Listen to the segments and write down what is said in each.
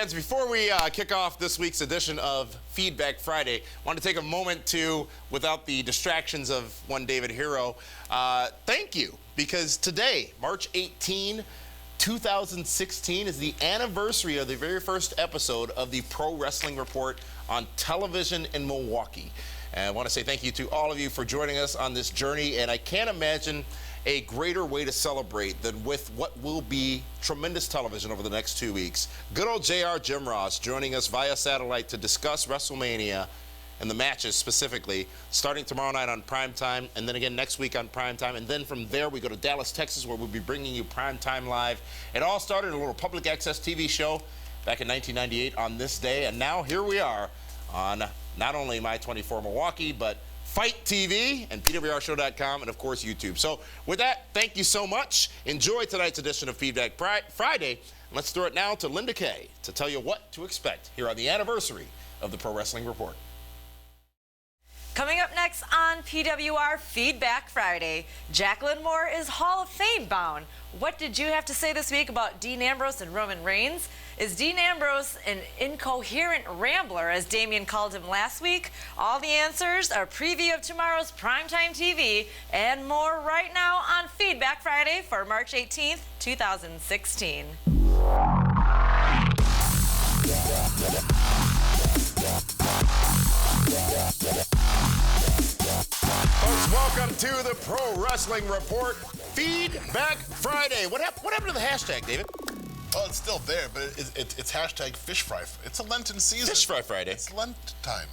fans, before we kick off this week's edition of Feedback Friday, I want to take a moment to, without the distractions of one David Hero, thank you, because today, March 18, 2016, is the anniversary of the very first episode of the Pro Wrestling Report on television in Milwaukee. And I want to say thank you to all of you for joining us on this journey, and I can't imagine a greater way to celebrate than with what will be tremendous television over the next 2 weeks. Good old JR Jim Ross joining us via satellite to discuss WrestleMania and the matches specifically, starting tomorrow night on Primetime, and then again next week on Primetime, and then from there we go to Dallas, Texas, where we'll be bringing you Primetime Live. It all started in a little public access TV show back in 1998 on this day, and now here we are on not only My24 Milwaukee, but Fight TV and PWRshow.com, and of course YouTube. So with that, thank you so much. Enjoy tonight's edition of Feedback Friday. Let's throw it now to Linda Kay to tell you what to expect here on the anniversary of the Pro Wrestling Report. Coming up next on PWR Feedback Friday, Jacqueline Moore is Hall of Fame bound. What did you have to say this week about Dean Ambrose and Roman Reigns? Is Dean Ambrose an incoherent rambler, as Damien called him last week? All the answers, a preview of tomorrow's Primetime TV, and more right now on Feedback Friday for March 18th, 2016. Folks, welcome to the Pro Wrestling Report Feedback Friday. What happened to the hashtag, David? Oh, it's still there, but it's hashtag fish fry. It's a Lenten season. Fish Fry Friday. It's Lent time.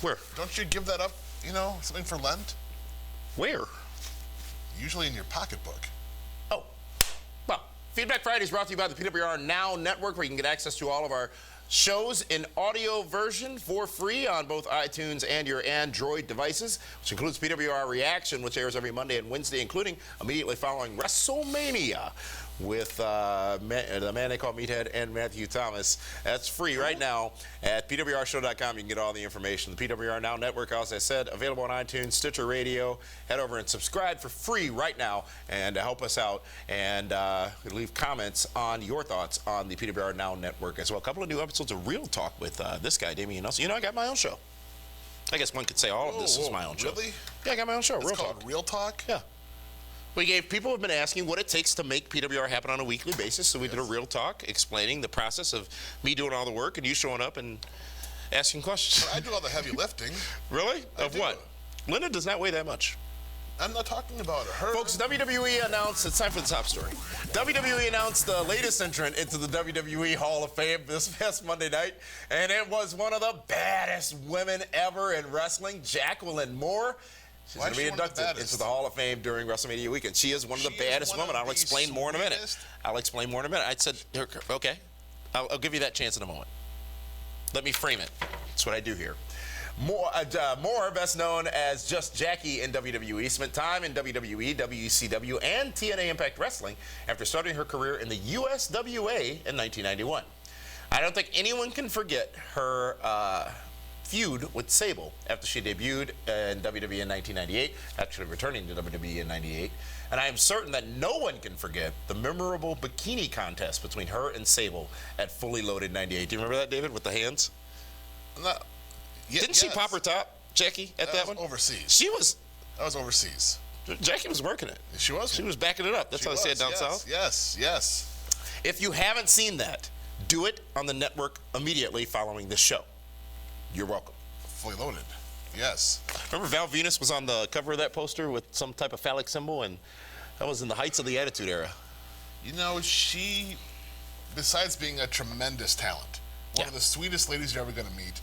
Where? Don't you give that up, you know, something for Lent? Where? Usually in your pocketbook. Oh, well, Feedback Friday is brought to you by the PWR Now Network, where you can get access to all of our shows in audio version for free on both iTunes and your Android devices, which includes PWR Reaction, which airs every Monday and Wednesday, including immediately following WrestleMania with the man they call Meathead and Matthew Thomas. That's free right now at PWRshow.com. You can get all the information. The PWR Now Network, as I said, available on iTunes, Stitcher Radio. Head over and subscribe for free right now and help us out, and leave comments on your thoughts on the PWR Now Network as well. A couple of new episodes of Real Talk with this guy, Damien Nelson. You know, I got my own show. I guess one could say all of this is my own show. Really? Yeah, I got my own show, It's Real called Talk. Real Talk? Yeah. People have been asking what it takes to make PWR happen on a weekly basis, so we did a Real Talk explaining the process of me doing all the work and you showing up and asking questions. I do all the heavy lifting. Really? Of do. what? Linda does not weigh that much. I'm not talking about her. Folks, WWE announced, it's time for the top story. WWE announced the latest entrant into the WWE Hall of Fame this past Monday night, and it was one of the baddest women ever in wrestling, Jacqueline Moore. She's going to be inducted into the Hall of Fame during WrestleMania weekend. She is one of the baddest women. I'll explain more in a minute. I said, okay, I'll give you that chance in a moment. Let me frame it. That's what I do here. Moore, best known as just Jackie in WWE, spent time in WWE, WCW, and TNA Impact Wrestling after starting her career in the USWA in 1991. I don't think anyone can forget her feud with Sable after she debuted in WWE in 1998, actually returning to WWE in 98. And I am certain that no one can forget the memorable bikini contest between her and Sable at Fully Loaded 98. Do you remember that, David, with the hands? No. Didn't she pop her top, Jackie, at that one? Overseas. That was overseas. Jackie was working it. She was. She was backing it up. That's how they say it down south. Yes. If you haven't seen that, do it on the network immediately following this show. You're welcome. Fully Loaded. Yes. Remember Val Venus was on the cover of that poster with some type of phallic symbol, and that was in the heights of the Attitude Era. You know, she, besides being a tremendous talent, one of the sweetest ladies you're ever going to meet,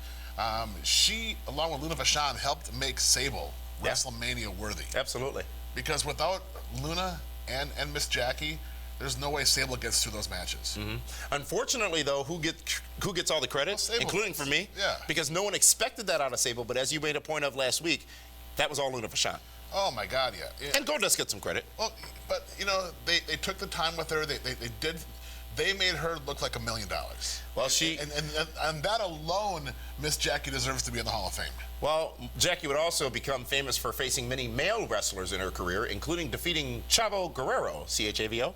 she, along with Luna Vachon, helped make Sable WrestleMania worthy. Absolutely. Because without Luna and Miss Jackie, there's no way Sable gets through those matches. Mm-hmm. Unfortunately, though, who gets all the credit, including for me? Yeah. Because no one expected that out of Sable, but as you made a point of last week, that was all Luna Vachon. Oh, my God, yeah. And Goldust gets some credit. Well, but, you know, they took the time with her. They did They made her look like $1 million. Well, and that alone, Miss Jackie deserves to be in the Hall of Fame. Well, Jackie would also become famous for facing many male wrestlers in her career, including defeating Chavo Guerrero, C-H-A-V-O,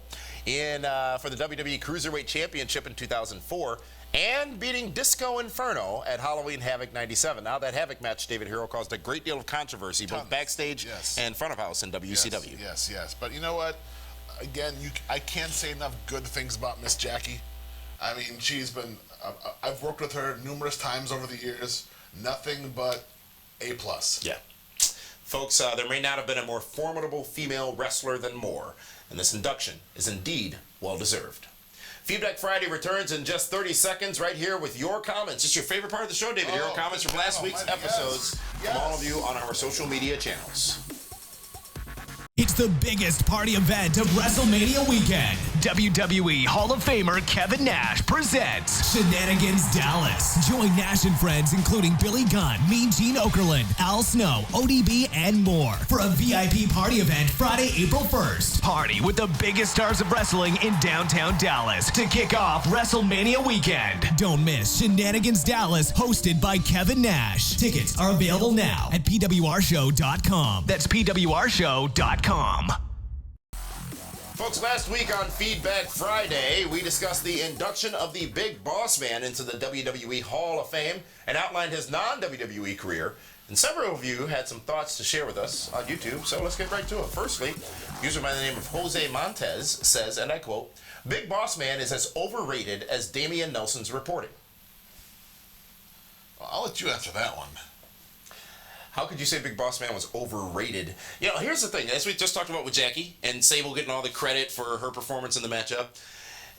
for the WWE Cruiserweight Championship in 2004, and beating Disco Inferno at Halloween Havoc 97. Now, that Havoc match, David Hero, caused a great deal of controversy, both backstage and front of house in WCW. Yes. But you know what? Again, I can't say enough good things about Miss Jackie. I mean, she's been, I've worked with her numerous times over the years. Nothing but A+. Yeah. Folks, there may not have been a more formidable female wrestler than Moore, and this induction is indeed well-deserved. Feedback Friday returns in just 30 seconds right here with your comments. It's your favorite part of the show, David. Your comments from last week's episodes from all of you on our social media channels. It's the biggest party event of WrestleMania weekend. WWE Hall of Famer Kevin Nash presents Shenanigans Dallas. Join Nash and friends, including Billy Gunn, Mean Gene Okerlund, Al Snow, ODB, and more for a VIP party event Friday, April 1st. Party with the biggest stars of wrestling in downtown Dallas to kick off WrestleMania weekend. Don't miss Shenanigans Dallas, hosted by Kevin Nash. Tickets are available now at PWRshow.com. That's PWRshow.com. Folks, last week on Feedback Friday, we discussed the induction of the Big Boss Man into the WWE Hall of Fame and outlined his non-WWE career. And several of you had some thoughts to share with us on YouTube, so let's get right to it. Firstly, a user by the name of Jose Montez says, and I quote, "Big Boss Man is as overrated as Damian Nelson's reporting." Well, I'll let you answer that one. How could you say Big Boss Man was overrated? You know, here's the thing. As we just talked about with Jackie and Sable getting all the credit for her performance in the matchup,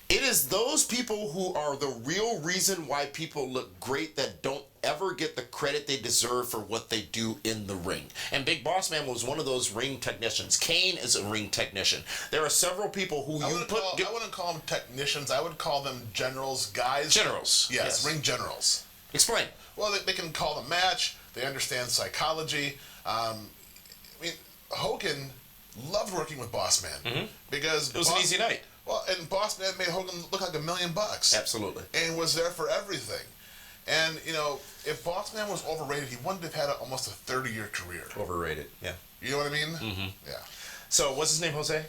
it is those people who are the real reason why people look great that don't ever get the credit they deserve for what they do in the ring. And Big Boss Man was one of those ring technicians. Kane is a ring technician. There are several people who I wouldn't call them technicians. I would call them generals, guys. Generals. Yes, ring generals. Explain. Well, they can call the match. They understand psychology. I mean, Hogan loved working with Boss Man because it was an easy night. Well, and Boss Man made Hogan look like $1 million. Absolutely. And was there for everything. And you know, if Boss Man was overrated, he wouldn't have had almost a 30-year career. Overrated. Yeah. You know what I mean? Mm-hmm. Yeah. So, what's his name, Jose?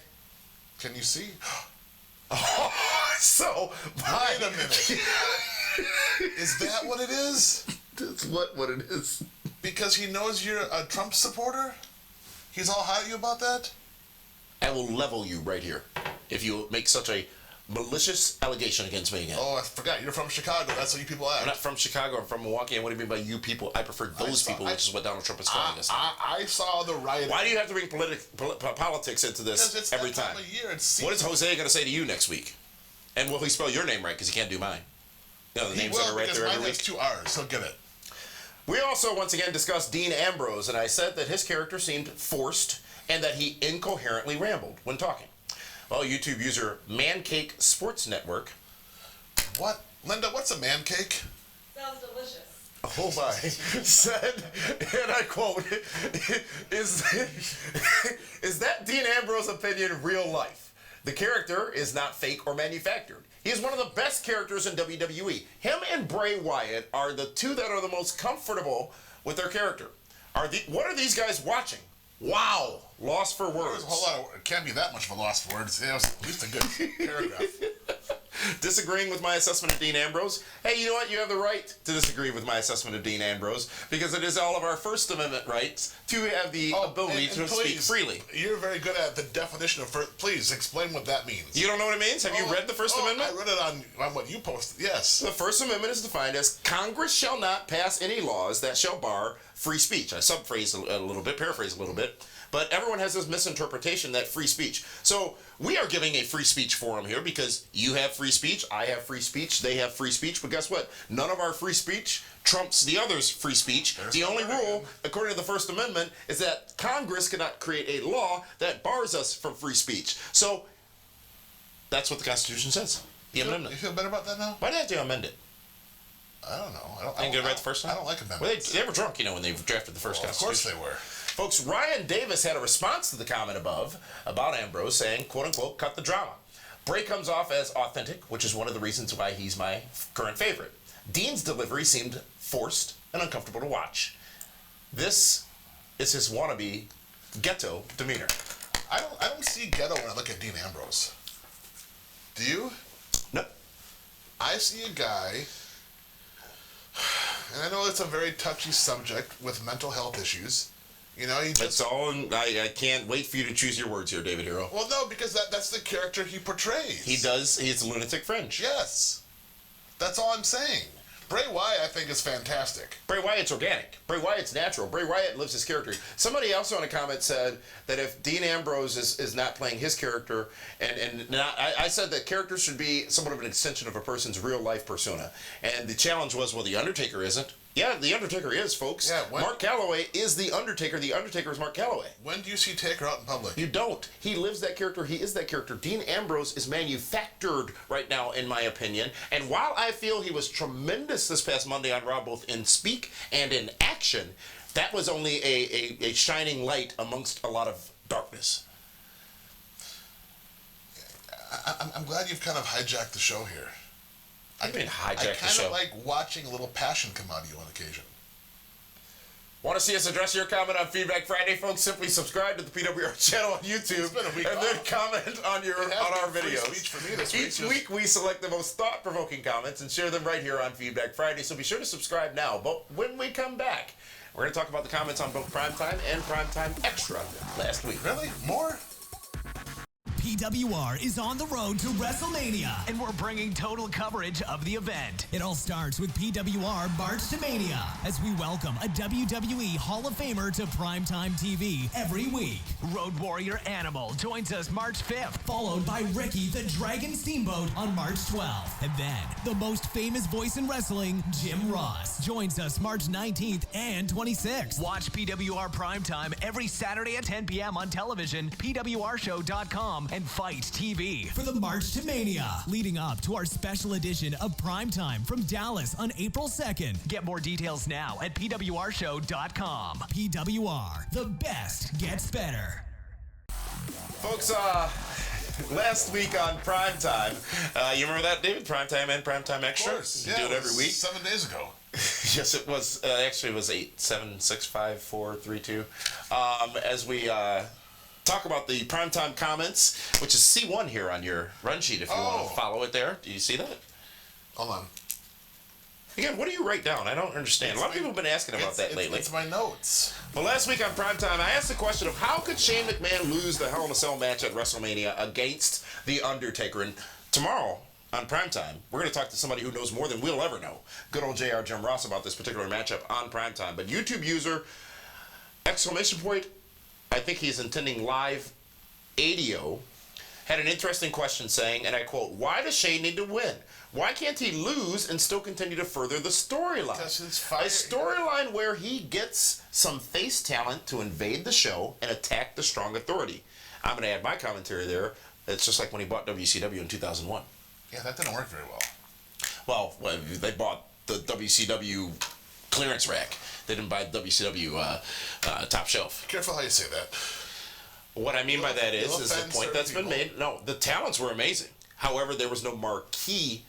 Can you see? Oh, so wait a minute. Is that what it is? That's what it is. Because he knows you're a Trump supporter? He's all high at you about that? I will level you right here if you make such a malicious allegation against me again. Oh, I forgot. You're from Chicago. That's what you people act. I'm not from Chicago. I'm from Milwaukee. And what do you mean by you people? I prefer those people, which is what Donald Trump is calling us. I saw the riot. Why do you have to bring politics into this every time? What is Jose going to say to you next week? And will he spell your name right? Because he can't do mine. You know, the names that are right there every week. Mine has 2 R's. He'll get it. We also, once again, discussed Dean Ambrose, and I said that his character seemed forced and that he incoherently rambled when talking. Well, YouTube user Mancake Sports Network. What? Linda, what's a man cake? Sounds delicious. Oh my, said, and I quote, is that Dean Ambrose's opinion real life? The character is not fake or manufactured. He is one of the best characters in WWE. Him and Bray Wyatt are the two that are the most comfortable with their character. What are these guys watching? Wow, lost for words. There's a whole lot of, it can't be that much of a loss for words. It was at least a good paragraph. Disagreeing with my assessment of Dean Ambrose? Hey, you know what? You have the right to disagree with my assessment of Dean Ambrose because it is all of our First Amendment rights to have the ability to speak freely. You're very good at the definition of first. Please explain what that means. You don't know what it means? Have you read the First Amendment? I read it on what you posted. Yes. The First Amendment is defined as Congress shall not pass any laws that shall bar free speech. I subphrase a little bit, paraphrase a little bit. But everyone has this misinterpretation that free speech. So we are giving a free speech forum here because you have free speech, I have free speech, they have free speech. But guess what? None of our free speech trumps the other's free speech. The only rule, according to the First Amendment, is that Congress cannot create a law that bars us from free speech. So that's what the Constitution says. The amendment. You feel better about that now? Why did I have to amend it? I don't know. I didn't get it right the first time? I don't like amendments. Well, they were drunk, when they drafted the first Constitution. Of course they were. Folks, Ryan Davis had a response to the comment above about Ambrose saying, quote unquote, cut the drama. Bray comes off as authentic, which is one of the reasons why he's my current favorite. Dean's delivery seemed forced and uncomfortable to watch. This is his wannabe ghetto demeanor. I don't see ghetto when I look at Dean Ambrose. Do you? No. I see a guy, and I know it's a very touchy subject with mental health issues. You know, he just... That's all. I can't wait for you to choose your words here, David Hero. Well, no, because that's the character he portrays. He does. He's a lunatic fringe. Yes. That's all I'm saying. Bray Wyatt, I think, is fantastic. Bray Wyatt's organic. Bray Wyatt's natural. Bray Wyatt lives his character. Somebody else on a comment said that if Dean Ambrose is not playing his character, and not, I said that characters should be somewhat of an extension of a person's real life persona. And the challenge was, well, The Undertaker isn't. Yeah, The Undertaker is, folks. Yeah, Mark Calloway is The Undertaker. The Undertaker is Mark Calloway. When do you see Taker out in public? You don't. He lives that character. He is that character. Dean Ambrose is manufactured right now, in my opinion. And while I feel he was tremendous this past Monday on Raw, both in speak and in action, that was only a shining light amongst a lot of darkness. I'm glad you've kind of hijacked the show here. I mean, I hijack the kind show. of like watching a little passion come out of you on occasion. Want to see us address your comment on Feedback Friday, folks? Simply subscribe to the PWR channel on YouTube It's been a week and then off. comment on our Free videos. speech for me this Each week we select the most thought-provoking comments and share them right here on Feedback Friday, so be sure to subscribe now. But when we come back, we're going to talk about the comments on both Primetime and Primetime Extra last week. Really? More? PWR is on the road to WrestleMania, and we're bringing total coverage of the event. It all starts with PWR March to Mania, as we welcome a WWE Hall of Famer to Primetime TV every week. Road Warrior Animal joins us March 5th, followed by Ricky the Dragon Steamboat on March 12th. And then, the most famous voice in wrestling, Jim Ross, joins us March 19th and 26th. Watch PWR Primetime every Saturday at 10 p.m. on television, PWRshow.com, and Fight TV for the March to Mania, leading up to our special edition of Primetime from Dallas on April 2nd. Get more details now at PWRshow.com. PWR, the best gets better. Folks, last week on Primetime, you remember that, David? Primetime and Primetime Extra? Of course. You Yeah, do it every week? 7 days ago. Yes, it was. Actually, it was 8, 7, 6, 5, 4, 3, 2. As we talk about the Primetime comments, which is C1 here on your run sheet if you want to follow it there. Do you see that? Hold on. Again, what do you write down? I don't understand. A lot of people have been asking about that lately. It's my notes. Well, last week on Primetime, I asked the question of how could Shane McMahon lose the Hell in a Cell match at WrestleMania against The Undertaker? And tomorrow on Primetime, we're going to talk to somebody who knows more than we'll ever know. Good old JR Jim Ross about this particular matchup on Primetime. But YouTube user, ! I think he's intending live ADO, had an interesting question saying, and I quote, why does Shane need to win? Why can't he lose and still continue to further the storyline? Because it's fire. A storyline where he gets some face talent to invade the show and attack the strong authority. I'm going to add my commentary there. It's just like when he bought WCW in 2001. Yeah, that didn't work very well. Well, they bought the WCW clearance rack. They didn't buy the WCW top shelf. Careful how you say that. What I mean by that is the offend point certain that's been people. made. No, the talents were amazing. However, there was no marquee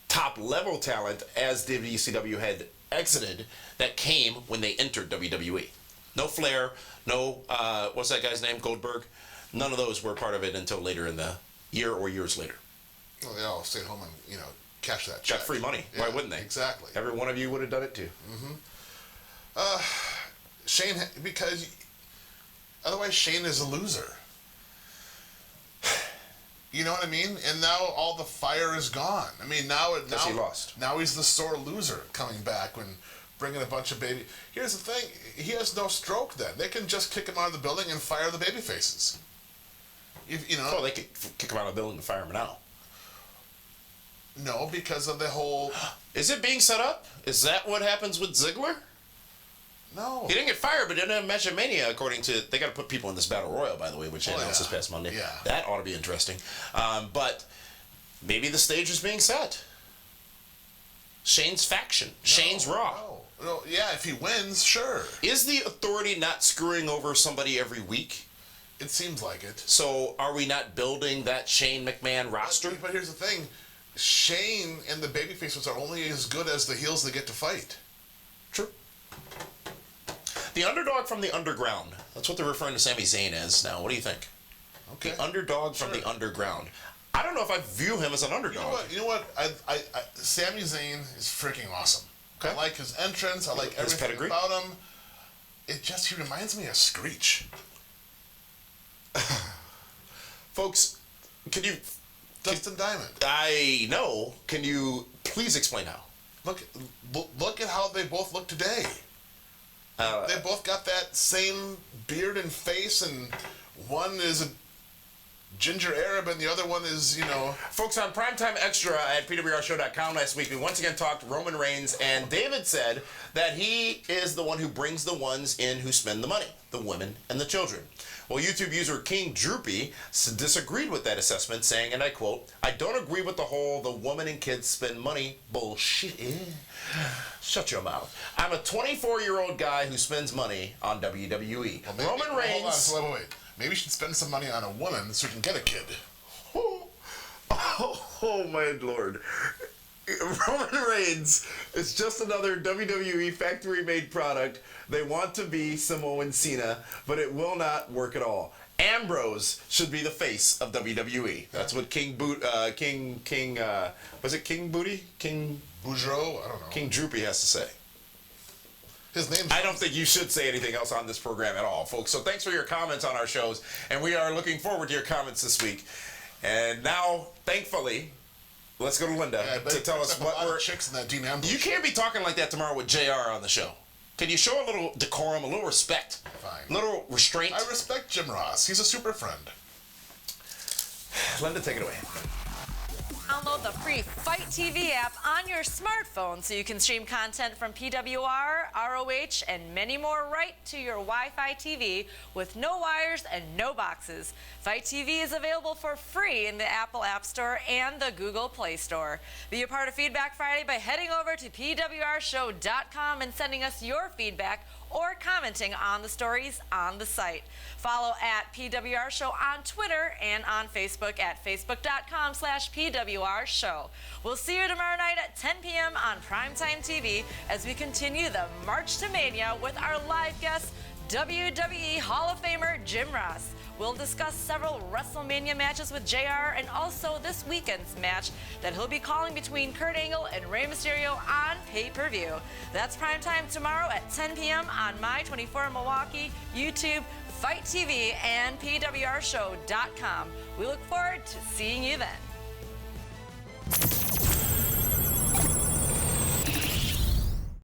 top-level talent as WCW had exited that came when they entered WWE. No Flair, no, what's that guy's name, Goldberg? None of those were part of it until later in the year or years later. Well, they all stayed home and, cash that check. Got free money. Yeah, Why wouldn't they? Exactly. Every one of you would have done it too. Shane, because otherwise Shane is a loser. You know what I mean? And now all the fire is gone. I mean, now he lost. Now he's the sore loser coming back when bringing a bunch of baby. Here's the thing: he has no stroke. Then they can just kick him out of the building and fire the baby faces. Oh, they could kick him out of the building and fire him now. No, because of the whole. Is it being set up? Is that what happens with Ziggler? No. He didn't get fired, but didn't have a match at Mania, according to... They got to put people in this Battle Royal, by the way, which they announced this past Monday. Yeah. That ought to be interesting. But maybe the stage is being set. Shane's faction. Shane's Raw. No, yeah, if he wins, sure. Is the authority not screwing over somebody every week? It seems like it. So are we not building that Shane McMahon roster? But here's the thing. Shane and the babyfaces are only as good as the heels they get to fight. True. The underdog from the underground. That's what they're referring to Sami Zayn as now. What do you think? Okay. The underdog from the underground. I don't know if I view him as an underdog. You know what? I Sami Zayn is freaking awesome. Okay. I like his entrance. I like His everything pedigree? about him. He reminds me of Screech. Folks, can you... Dustin Diamond. I know. Can you please explain how? Look at how they both look today. They both got that same beard and face, and one is a ginger Arab and the other one is, Folks, on Primetime Extra at PWRshow.com last week, we once again talked Roman Reigns, and David said that he is the one who brings the ones in who spend the money, the women and the children. Well, YouTube user King Droopy disagreed with that assessment, saying, and I quote, "I don't agree with the whole the woman and kids spend money bullshit. Shut your mouth. I'm a 24-year-old guy who spends money on WWE. Well, Roman Reigns..." Hold on, wait. Maybe you should spend some money on a woman so you can get a kid. Oh my lord. Roman Reigns is just another WWE factory-made product. They want to be Samoan Cena, but it will not work at all. Ambrose should be the face of WWE. That's what was it King Booty? King Boudreaux? I don't know. King Droopy has to say. His name. I don't think you should say anything else on this program at all, folks. So thanks for your comments on our shows, and we are looking forward to your comments this week. And now, thankfully, let's go to Linda to tell us what we're... chicks in that Dean Ambrose. You can't be talking like that tomorrow with JR on the show. Can you show a little decorum, a little respect? Fine. A little restraint? I respect Jim Ross. He's a super friend. Linda, take it away. Download the free Fight TV app on your smartphone so you can stream content from PWR, ROH, and many more right to your Wi-Fi TV with no wires and no boxes. Fight TV is available for free in the Apple App Store and the Google Play Store. Be a part of Feedback Friday by heading over to PWRshow.com and sending us your feedback or commenting on the stories on the site. Follow at PWR Show on Twitter and on Facebook at facebook.com/PWR Show. We'll see you tomorrow night at 10 p.m. on Primetime TV as we continue the March to Mania with our live guest, WWE Hall of Famer Jim Ross. We'll discuss several WrestleMania matches with JR and also this weekend's match that he'll be calling between Kurt Angle and Rey Mysterio on pay-per-view. That's Primetime tomorrow at 10 p.m. on My24 Milwaukee, YouTube, Fight TV, and PWRshow.com. We look forward to seeing you then.